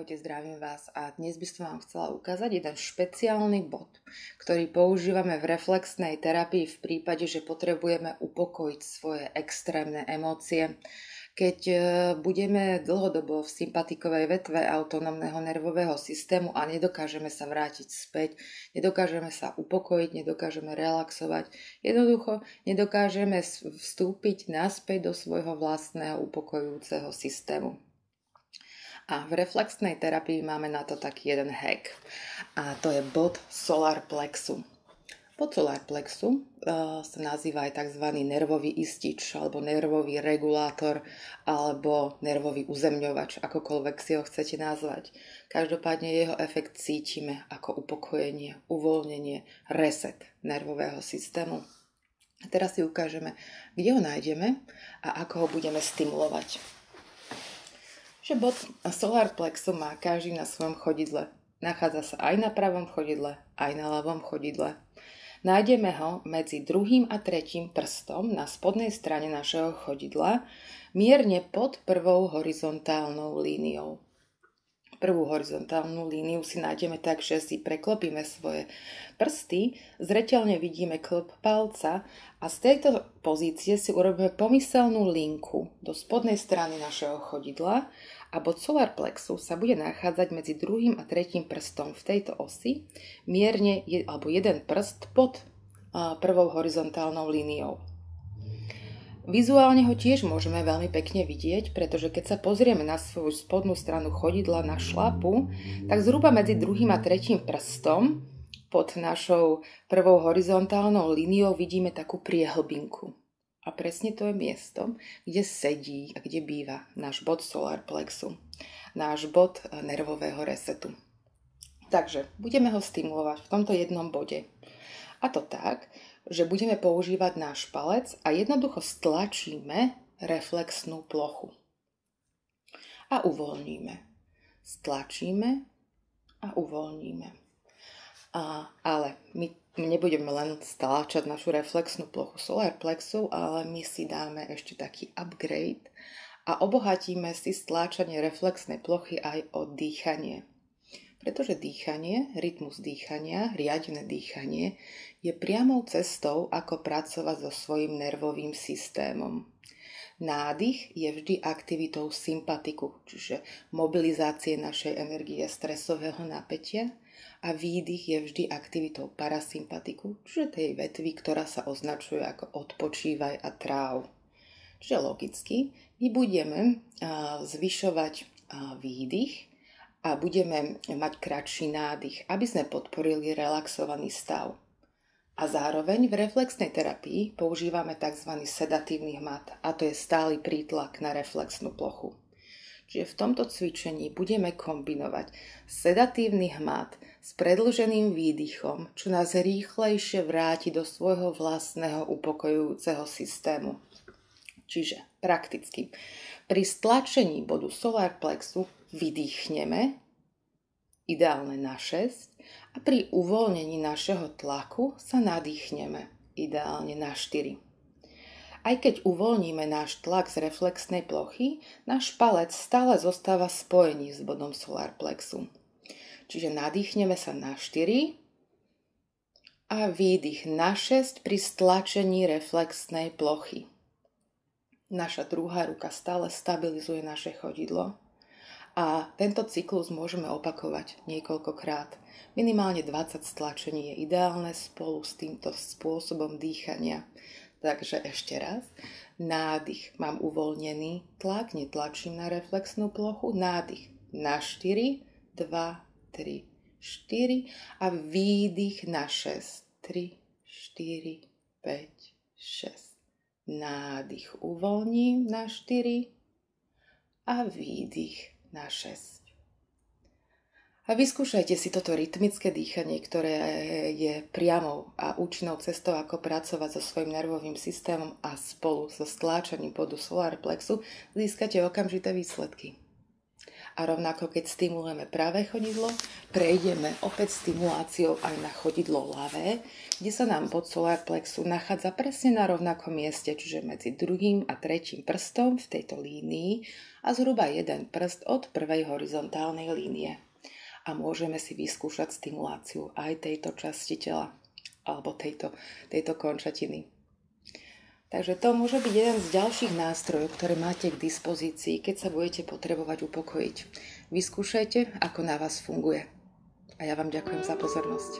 Ahojte, zdravím vás a dnes by som vám chcela ukázať jeden špeciálny bod, ktorý používame v reflexnej terapii v prípade, že potrebujeme upokojiť svoje extrémne emócie. Keď budeme dlhodobo v sympatikovej vetve autonómneho nervového systému a nedokážeme sa vrátiť späť, nedokážeme sa upokojiť, nedokážeme relaxovať, jednoducho nedokážeme vstúpiť naspäť do svojho vlastného upokojujúceho systému. A v reflexnej terapii máme na to taký jeden hack. A to je bod solar plexu. Bod solar plexu sa nazýva aj tzv. Nervový istič, alebo nervový regulátor, alebo nervový uzemňovač, akokoľvek si ho chcete nazvať. Každopádne jeho efekt cítime ako upokojenie, uvoľnenie, reset nervového systému. A teraz si ukážeme, kde ho nájdeme a ako ho budeme stimulovať. Že bod solar plexu má každý na svojom chodidle. Nachádza sa aj na pravom chodidle, aj na ľavom chodidle. Nájdeme ho medzi druhým a tretím prstom na spodnej strane našeho chodidla, mierne pod prvou horizontálnou líniou. Prvú horizontálnu líniu si nájdeme tak, že si preklopíme svoje prsty, zreteľne vidíme klb palca a z tejto pozície si urobíme pomyselnú linku do spodnej strany našeho chodidla a bod solar plexu sa bude nachádzať medzi druhým a tretím prstom v tejto osi, mierne alebo jeden prst pod prvou horizontálnou líniou. Vizuálne ho tiež môžeme veľmi pekne vidieť, pretože keď sa pozrieme na svoju spodnú stranu chodidla na šlapu, tak zhruba medzi druhým a tretím prstom pod našou prvou horizontálnou líniou vidíme takú priehlbinku. A presne to je miesto, kde sedí a kde býva náš bod solar plexu, náš bod nervového resetu. Takže budeme ho stimulovať v tomto jednom bode. A to tak, že budeme používať náš palec a jednoducho stlačíme reflexnú plochu. A uvoľníme. Stlačíme a uvoľníme. Ale my nebudeme len stláčať našu reflexnú plochu solar plexu, ale my si dáme ešte taký upgrade a obohatíme si stláčanie reflexnej plochy aj o dýchanie. Pretože dýchanie, rytmus dýchania, riadené dýchanie je priamou cestou, ako pracovať so svojím nervovým systémom. Nádych je vždy aktivitou sympatiku, čiže mobilizácie našej energie stresového napätia, a výdych je vždy aktivitou parasympatiku, čiže tej vetvy, ktorá sa označuje ako odpočívaj a tráv. Čiže logicky my budeme zvyšovať výdych a budeme mať kratší nádych, aby sme podporili relaxovaný stav. A zároveň v reflexnej terapii používame tzv. Sedatívny hmat, a to je stály prítlak na reflexnú plochu. Čiže v tomto cvičení budeme kombinovať sedatívny hmat s predĺženým výdychom, čo nás rýchlejšie vráti do svojho vlastného upokojujúceho systému. Čiže prakticky pri stlačení bodu solar plexu vydýchneme, ideálne na 6, a pri uvoľnení našeho tlaku sa nadýchneme, ideálne na 4. Aj keď uvoľníme náš tlak z reflexnej plochy, náš palec stále zostáva spojený s bodom solar plexu. Čiže nadýchneme sa na 4 a výdych na 6 pri stlačení reflexnej plochy. Naša druhá ruka stále stabilizuje naše chodidlo a tento cyklus môžeme opakovať niekoľkokrát. Minimálne 20 stlačení je ideálne spolu s týmto spôsobom dýchania. Takže ešte raz, nádych, mám uvoľnený tlak, netlačím na reflexnú plochu, nádych na 4, 2, 3, 4 a výdych na 6, 3, 4, 5, 6. Nádych uvoľním na 4 a výdych na 6. A vyskúšajte si toto rytmické dýchanie, ktoré je priamou a účinnou cestou, ako pracovať so svojím nervovým systémom a spolu so stláčaním bodu solar plexu získate okamžité výsledky. A rovnako keď stimulujeme pravé chodidlo, prejdeme opäť stimuláciou aj na chodidlo ľavé, kde sa nám bod solar plexu nachádza presne na rovnakom mieste, čiže medzi druhým a tretím prstom v tejto línii a zhruba jeden prst od prvej horizontálnej línie. A môžeme si vyskúšať stimuláciu aj tejto časti tela alebo tejto končatiny. Takže to môže byť jeden z ďalších nástrojov, ktoré máte k dispozícii, keď sa budete potrebovať upokojiť. Vyskúšajte, ako na vás funguje. A ja vám ďakujem za pozornosť.